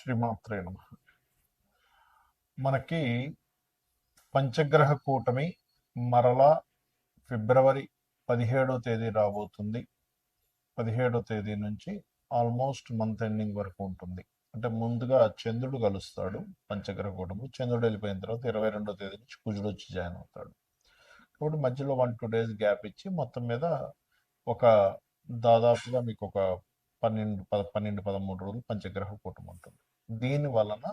శ్రీమాత్రే నమః. మనకి పంచగ్రహ కూటమి మరలా ఫిబ్రవరి 17వ తేదీ రాబోతుంది. 17వ తేదీ నుంచి ఆల్మోస్ట్ మంత్ ఎండింగ్ వరకు ఉంటుంది. అంటే ముందుగా చంద్రుడు కలుస్తాడు పంచగ్రహ కూటమి. చంద్రుడు వెళ్ళిపోయిన తర్వాత 22వ తేదీ నుంచి కుజుడు వచ్చి జాయిన్ అవుతాడు. కాబట్టి మధ్యలో 1-2 డేస్ గ్యాప్ ఇచ్చి మొత్తం మీద ఒక దాదాపుగా మీకు ఒక 12-13 రోజులు పంచగ్రహ కూటమి ఉంటుంది. దీని వలన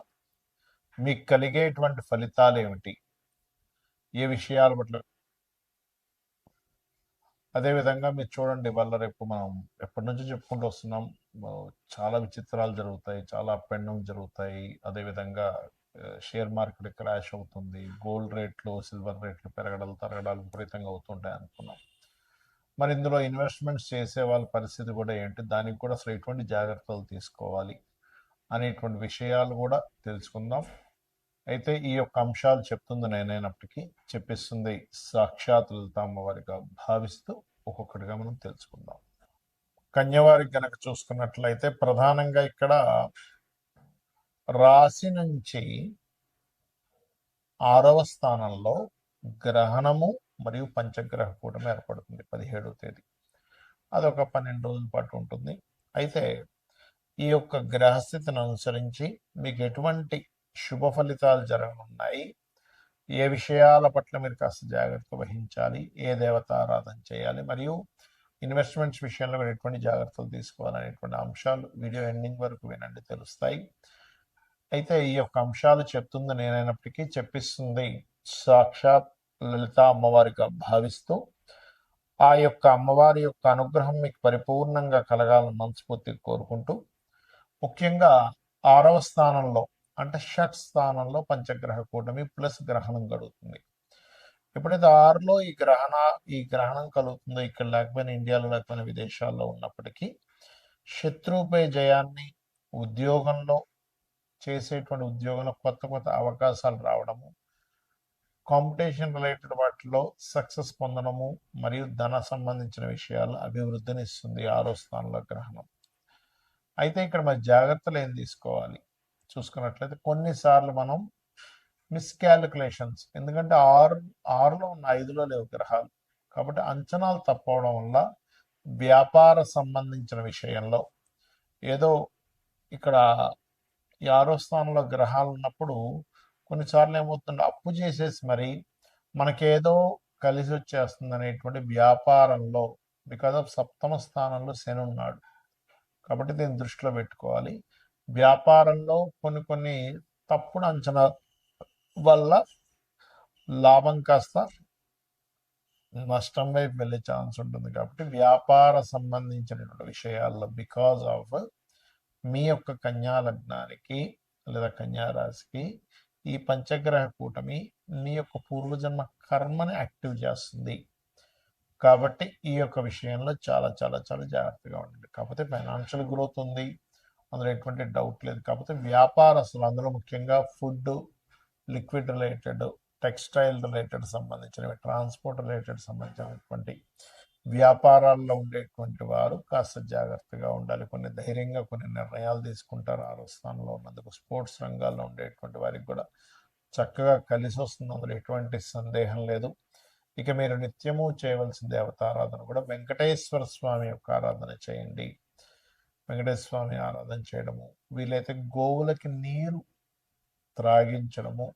మీకు కలిగేటువంటి ఫలితాలు ఏమిటి, ఏ విషయాల పట్ల, అదేవిధంగా మీరు చూడండి, వల్ల రేపు మనం ఎప్పటి నుంచో చెప్పుకుంటూ వస్తున్నాం. ఆ, చాలా విచిత్రాలు జరుగుతాయి, చాలా అప్ అండ్ డౌన్ జరుగుతాయి. అదేవిధంగా షేర్ మార్కెట్ క్రాష్ అవుతుంది, గోల్డ్ రేట్లు సిల్వర్ రేట్లు పెరగడాలు తరగడాలు విపరీతంగా అవుతుంటాయి అనుకున్నాం. మరి ఇందులో ఇన్వెస్ట్మెంట్స్ చేసే వాళ్ళ పరిస్థితి కూడా ఏంటి, దానికి కూడా అసలు ఎటువంటి జాగ్రత్తలు తీసుకోవాలి అనేటువంటి విషయాలు కూడా తెలుసుకుందాం. అయితే ఈ యొక్క అంశాలు చెప్తుంది నేనైనప్పటికీ చెప్పిస్తుంది సాక్షాత్ లలిత అమ్మవారిగా భావిస్తూ ఒక్కొక్కటిగా మనం తెలుసుకుందాం. కన్యవారికి గనక చూసుకున్నట్లయితే ప్రధానంగా ఇక్కడ రాశి నుంచి 6వ స్థానంలో గ్రహణము మరియు పంచగ్రహ కూటమి ఏర్పడుతుంది 17వ తేదీ. అదొక 12 రోజుల పాటు ఉంటుంది. అయితే ఈ యొక్క గ్రహస్థితిని అనుసరించి మీకు ఎటువంటి శుభ ఫలితాలు జరగనున్నాయి, ఏ విషయాల పట్ల మీరు కాస్త జాగ్రత్త వహించాలి, ఏ దేవత ఆరాధన చేయాలి, మరియు ఇన్వెస్ట్మెంట్స్ విషయంలో మీరు ఎటువంటి జాగ్రత్తలు తీసుకోవాలనేటువంటి అంశాలు వీడియో ఎండింగ్ వరకు వినండి, తెలుస్తాయి. అయితే ఈ యొక్క అంశాలు చెప్తుంది నేనైనప్పటికీ చెప్పిస్తుంది సాక్షాత్ లలిత అమ్మవారిగా భావిస్తూ ఆ యొక్క అమ్మవారి యొక్క అనుగ్రహం మీకు పరిపూర్ణంగా కలగాలని మనస్ఫూర్తిగా కోరుకుంటూ, ముఖ్యంగా 6వ స్థానంలో అంటే షట్ స్థానంలో పంచగ్రహ కూటమి ప్లస్ గ్రహణం కలుగుతుంది. ఎప్పుడైతే 6లో ఈ గ్రహణం కలుగుతుందో, ఇక్కడ లేకపోయినా ఇండియాలో లేకపోయినా విదేశాల్లో ఉన్నప్పటికీ శత్రువుపై జయాన్ని, ఉద్యోగంలో చేసేటువంటి ఉద్యోగంలో కొత్త కొత్త అవకాశాలు రావడము, కాంపిటీషన్ రిలేటెడ్ వాటిలో సక్సెస్ పొందడము, మరియు ధన సంబంధించిన విషయాలు అభివృద్ధిని ఇస్తుంది 6వ స్థానంలో గ్రహణం. అయితే ఇక్కడ మరి జాగ్రత్తలు ఏం తీసుకోవాలి చూసుకున్నట్లయితే, కొన్నిసార్లు మనం మిస్కాలిక్యులేషన్స్, ఎందుకంటే ఆరులో ఉన్న 5లో లేవు గ్రహాలు, కాబట్టి అంచనాలు తప్పవడం వల్ల వ్యాపార సంబంధించిన విషయంలో ఏదో ఇక్కడ ఈ 6వ స్థానంలో గ్రహాలు ఉన్నప్పుడు కొన్నిసార్లు ఏమవుతుంది, అప్పు చేసేసి మరి మనకేదో కలిసి వచ్చేస్తుంది అనేటువంటి వ్యాపారంలో, బికాజ్ ఆఫ్ 7వ స్థానంలో శని ఉన్నాడు కాబట్టి దీన్ని దృష్టిలో పెట్టుకోవాలి. వ్యాపారంలో కొన్ని తప్పుడు అంచనా వల్ల లాభం కాస్త నష్టం వైపు వెళ్ళే ఛాన్స్ ఉంటుంది. కాబట్టి వ్యాపార సంబంధించినటువంటి విషయాల్లో బికాజ్ ఆఫ్ మీ యొక్క కన్యా లగ్నానికి లేదా కన్యా రాశికి ఈ పంచగ్రహ కూటమి మీ యొక్క పూర్వజన్మ కర్మని యాక్టివ్ చేస్తుంది. కాబట్టి ఈ యొక్క విషయంలో చాలా చాలా చాలా జాగ్రత్తగా ఉండండి. కాకపోతే ఫైనాన్షియల్ గ్రోత్ ఉంది, అందులో ఎటువంటి డౌట్ లేదు. కాకపోతే వ్యాపారస్తులు, అందులో ముఖ్యంగా food, liquid related, textile related సంబంధించినవి, ట్రాన్స్పోర్ట్ రిలేటెడ్ సంబంధించినటువంటి వ్యాపారాల్లో ఉండేటువంటి వారు కాస్త జాగ్రత్తగా ఉండాలి. కొన్ని ధైర్యంగా కొన్ని నిర్ణయాలు తీసుకుంటారు 6వ స్థానంలో ఉన్నందుకు. స్పోర్ట్స్ రంగాల్లో ఉండేటువంటి వారికి కూడా చక్కగా కలిసి వస్తుంది, అందులో ఎటువంటి సందేహం లేదు. ఇక మీరు నిత్యము చేయవలసిన దేవతారాధన కూడా వెంకటేశ్వర స్వామి యొక్క ఆరాధన చేయండి. వెంకటేశ్వర స్వామి ఆరాధన చేయడము, వీలైతే గోవులకి నీరు త్రాగించడము,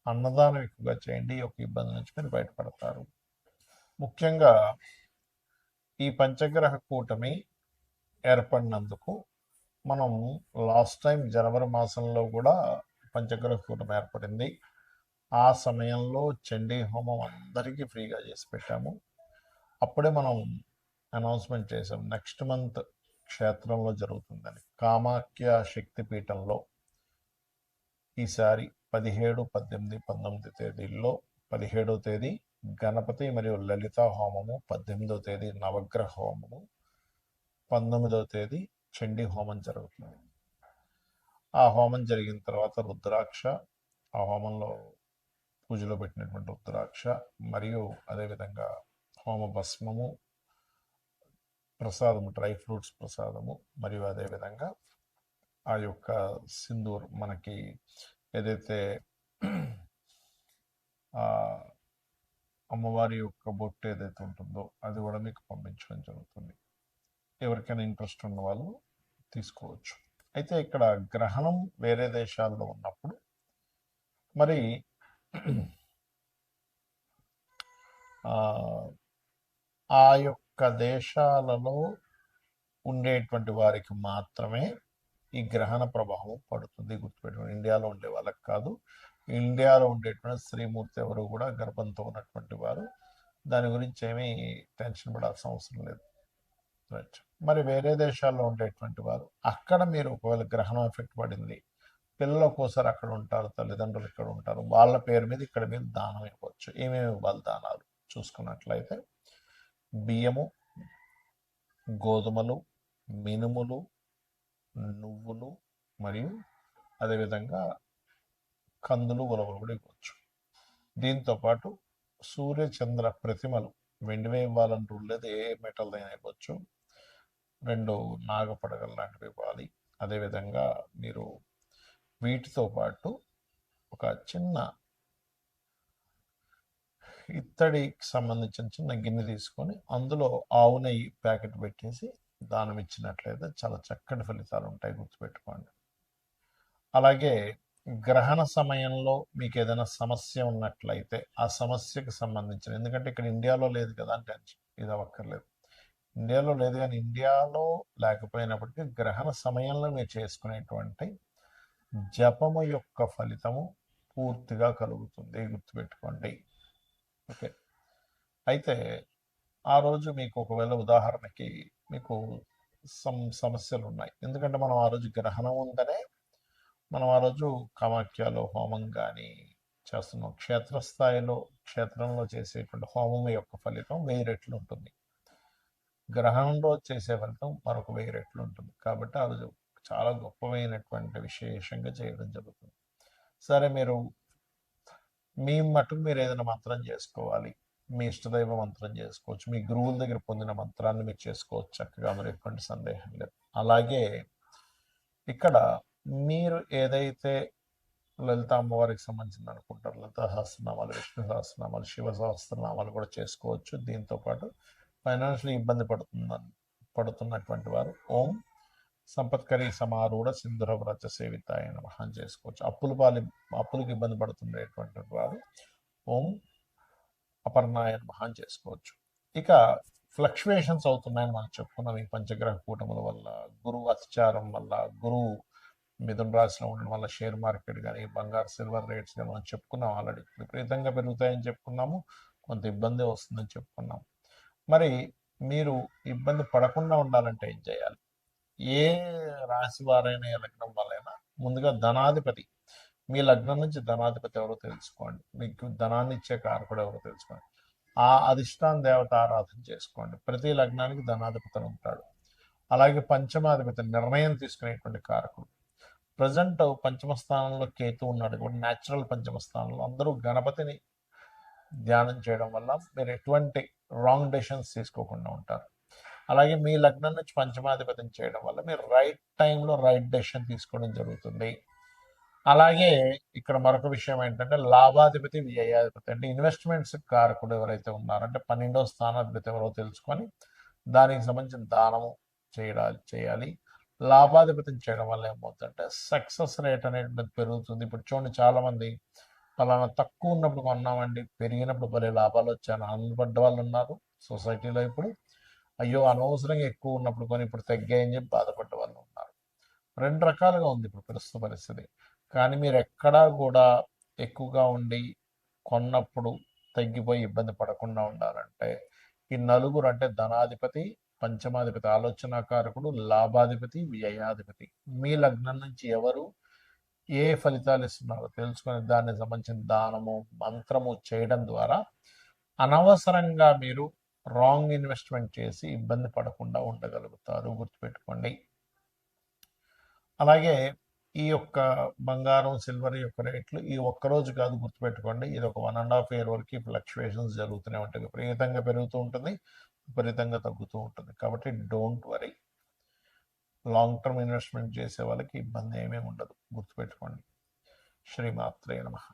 అన్నదానం ఎక్కువగా చేయండి. ఈ యొక్క ఇబ్బంది నుంచి మీరు బయటపడతారు. ముఖ్యంగా ఈ పంచగ్రహ కూటమి ఏర్పడినందుకు మనం లాస్ట్ టైం జనవరి మాసంలో కూడా పంచగ్రహ కూటమి ఏర్పడింది. ఆ సమయంలో చండీ హోమం అందరికీ ఫ్రీగా చేసి పెట్టాము. అప్పుడే మనం అనౌన్స్మెంట్ చేసాం నెక్స్ట్ మంత్ క్షేత్రంలో జరుగుతుందని. కామాఖ్య శక్తిపీఠంలో ఈసారి 17, 18, 19 తేదీల్లో 17వ తేదీ గణపతి మరియు లలిత హోమము, 18వ తేదీ నవగ్రహ హోమము, 19వ తేదీ చండీ హోమం జరుగుతుంది. ఆ హోమం జరిగిన తర్వాత రుద్రాక్ష, ఆ హోమంలో పూజలో పెట్టినటువంటి రుద్రాక్ష, మరియు అదేవిధంగా హోమ భస్మము, ప్రసాదము, డ్రై ఫ్రూట్స్ ప్రసాదము, మరియు అదేవిధంగా ఆ యొక్క సింధూర్ మనకి ఏదైతే అమ్మవారి యొక్క బొట్టు ఏదైతే ఉంటుందో అది కూడా మీకు పంపించడం జరుగుతుంది. ఎవరికైనా ఇంట్రెస్ట్ ఉన్న వాళ్ళు తీసుకోవచ్చు. అయితే ఇక్కడ గ్రహణం వేరే దేశాల్లో ఉన్నప్పుడు మరి ఆ యొక్క దేశాలలో ఉండేటువంటి వారికి మాత్రమే ఈ గ్రహణ ప్రభావం పడుతుంది. గుర్తుపెట్టుకోండి, ఇండియాలో ఉండే వాళ్ళకి కాదు. ఇండియాలో ఉండేటువంటి శ్రీమూర్తి ఎవరు కూడా గర్భంతో ఉన్నటువంటి వారు దాని గురించి ఏమీ టెన్షన్ పడాల్సిన అవసరం లేదు. రైట్. మరి వేరే దేశాల్లో ఉండేటువంటి వారు అక్కడ మీరు ఒకవేళ గ్రహణం ఎఫెక్ట్ పడింది, పిల్లలు ఒక్కోసారి అక్కడ ఉంటారు, తల్లిదండ్రులు ఇక్కడ ఉంటారు, వాళ్ళ పేరు మీద ఇక్కడ మీరు దానం ఇవ్వచ్చు. ఏమేమి ఇవ్వాలి దానాలు చూసుకున్నట్లయితే బియ్యము, గోధుమలు, మినుములు, నువ్వులు మరియు అదేవిధంగా కందులు, ఉలవలు కూడా ఇవ్వచ్చు. దీంతోపాటు సూర్యచంద్ర ప్రతిమలు వెండివే ఇవ్వాలంటూ లేదు, ఏ మెటల్ అయినా ఇవ్వచ్చు. 2 నాగపడగలు లాంటివి ఇవ్వాలి. అదేవిధంగా మీరు వీటితో పాటు ఒక చిన్న ఇత్తడికి సంబంధించిన చిన్న గిన్నె తీసుకొని అందులో ఆవు నెయ్యి ప్యాకెట్ పెట్టేసి దానం ఇచ్చినట్లయితే చాలా చక్కటి ఫలితాలు ఉంటాయి, గుర్తుపెట్టుకోండి. అలాగే గ్రహణ సమయంలో మీకు ఏదైనా సమస్య ఉన్నట్లయితే ఆ సమస్యకు సంబంధించిన, ఎందుకంటే ఇక్కడ ఇండియాలో లేదు కదా అని టెన్షన్ ఇది అవ్వక్కర్లేదు. ఇండియాలో లేదు, కానీ ఇండియాలో లేకపోయినప్పటికీ గ్రహణ సమయంలో మీరు చేసుకునేటువంటి జపము యొక్క ఫలితము పూర్తిగా కలుగుతుంది, గుర్తుపెట్టుకోండి. ఓకే. అయితే ఆ రోజు మీకు ఒకవేళ ఉదాహరణకి మీకు సమస్యలు ఉన్నాయి, ఎందుకంటే మనం ఆ రోజు గ్రహణం ఉందనే మనం ఆ రోజు కామాఖ్యలో హోమం కానీ చేస్తున్నాం. క్షేత్రస్థాయిలో క్షేత్రంలో చేసేటువంటి హోమం యొక్క ఫలితం 1000 రెట్లు ఉంటుంది. గ్రహణం రోజు చేసే ఫలితం మరొక 1000 రెట్లు ఉంటుంది. కాబట్టి ఆ రోజు చాలా గొప్పమైనటువంటి విశేషంగా చేయడం జరుగుతుంది. సరే, మీరు మీ మటుకు మీరు ఏదైనా మంత్రం చేసుకోవాలి, మీ ఇష్టదైవ మంత్రం చేసుకోవచ్చు, మీ గురువుల దగ్గర పొందిన మంత్రాన్ని మీరు చేసుకోవచ్చు చక్కగా, మరి ఎటువంటి సందేహం లేదు. అలాగే ఇక్కడ మీరు ఏదైతే లలిత అమ్మవారికి సంబంధించిన అనుకుంటారు, లలిత సహస్రనామాలు, విష్ణు సహస్రనామాలు, శివ సహస్రనామాలు కూడా చేసుకోవచ్చు. దీంతోపాటు ఫైనాన్షియల్ ఇబ్బంది పడుతున్నటువంటి వారు ఓం సంపత్కరి సమారూఢ సింధుర వ్రత సేవితాయ నమః చేసుకోవచ్చు. అప్పులకి ఇబ్బంది పడుతుండేటువంటి వారు ఓం అపర్ణాయ నమః చేసుకోవచ్చు. ఇక ఫ్లక్చువేషన్స్ అవుతున్నాయని మనం చెప్పుకున్నాం ఈ పంచగ్రహ కూటముల వల్ల, గురువు అతిచారం వల్ల, గురువు మిథున రాశిలో ఉండడం వల్ల షేర్ మార్కెట్ కానీ బంగారు సిల్వర్ రేట్స్ కానీ మనం చెప్పుకున్నాం ఆల్రెడీ. విపరీతంగా పెరుగుతాయని చెప్పుకున్నాము, కొంత ఇబ్బంది వస్తుందని చెప్పుకున్నాం. మరి మీరు ఇబ్బంది పడకుండా ఉండాలంటే ఏం చేయాలి? ఏ రాశి వారైనా, ఏ లగ్నం వాళ్ళైనా ముందుగా ధనాధిపతి, మీ లగ్నం నుంచి ధనాధిపతి ఎవరో తెలుసుకోండి, మీకు ధనాన్ని ఇచ్చే కారకుడు ఎవరో తెలుసుకోండి. ఆ అధిష్టాన దేవత ఆరాధన చేసుకోండి. ప్రతి లగ్నానికి ధనాధిపతి ఉంటాడు. అలాగే పంచమాధిపతి నిర్ణయం తీసుకునేటువంటి కారకుడు. ప్రజెంట్ పంచమ స్థానంలో కేతు ఉన్నాడు కాబట్టి న్యాచురల్ పంచమ స్థానంలో అందరూ గణపతిని ధ్యానం చేయడం వల్ల మీరు ఎటువంటి రాంగ్ డెసిషన్స్ తీసుకోకుండా ఉంటారు. అలాగే మీ లగ్నం నుంచి పంచమాధిపతిని చేయడం వల్ల మీరు రైట్ టైంలో రైట్ డెసిషన్ తీసుకోవడం జరుగుతుంది. అలాగే ఇక్కడ మరొక విషయం ఏంటంటే లాభాధిపతి, వ్యయాధిపతి అంటే ఇన్వెస్ట్మెంట్స్ కారకుడు ఎవరైతే ఉన్నారంటే 12వ స్థానాధిపతి ఎవరో తెలుసుకొని దానికి సంబంధించిన దానము చేయాలి. లాభాధిపతిని చేయడం వల్ల ఏమవుతుందంటే సక్సెస్ రేట్ అనేది పెరుగుతుంది. ఇప్పుడు చూడండి, చాలామంది పలానా తక్కువ ఉన్నప్పుడు కొన్నామండి, పెరిగినప్పుడు భలే లాభాలు వచ్చాయని ఆనందపడ్డ వాళ్ళు ఉన్నారు సొసైటీలో. ఇప్పుడు అయ్యో అనవసరంగా ఎక్కువ ఉన్నప్పుడు కొని ఇప్పుడు తగ్గాయని చెప్పి బాధపడ్డ వాళ్ళు ఉన్నారు. 2 రకాలుగా ఉంది ఇప్పుడు ప్రస్తుత పరిస్థితి. కానీ మీరు ఎక్కడా కూడా ఎక్కువగా ఉండి కొన్నప్పుడు తగ్గిపోయి ఇబ్బంది పడకుండా ఉండాలంటే ఈ నలుగురు అంటే ధనాధిపతి, పంచమాధిపతి ఆలోచనాకారకుడు, లాభాధిపతి, వ్యయాధిపతి మీ లగ్నం నుంచి ఎవరు ఏ ఫలితాలు ఇస్తున్నారో తెలుసుకొని దానికి సంబంధించిన దానము, మంత్రము చేయడం ద్వారా అనవసరంగా మీరు రాంగ్ ఇన్వెస్ట్మెంట్ చేసి ఇబ్బంది పడకుండా ఉండగలుగుతారు, గుర్తుపెట్టుకోండి. అలాగే ఈ యొక్క బంగారం, సిల్వర్ యొక్క రేట్లు ఈ ఒక్కరోజు కాదు, గుర్తుపెట్టుకోండి. ఇది ఒక 1.5 year వరకు ఫ్లక్చువేషన్స్ జరుగుతూనే ఉంటాయి. విపరీతంగా పెరుగుతూ ఉంటుంది, విపరీతంగా తగ్గుతూ ఉంటుంది. కాబట్టి don't worry. Long term investment చేసే వాళ్ళకి ఇబ్బంది ఏమీ ఉండదు, గుర్తుపెట్టుకోండి. శ్రీమాత్రే నమః.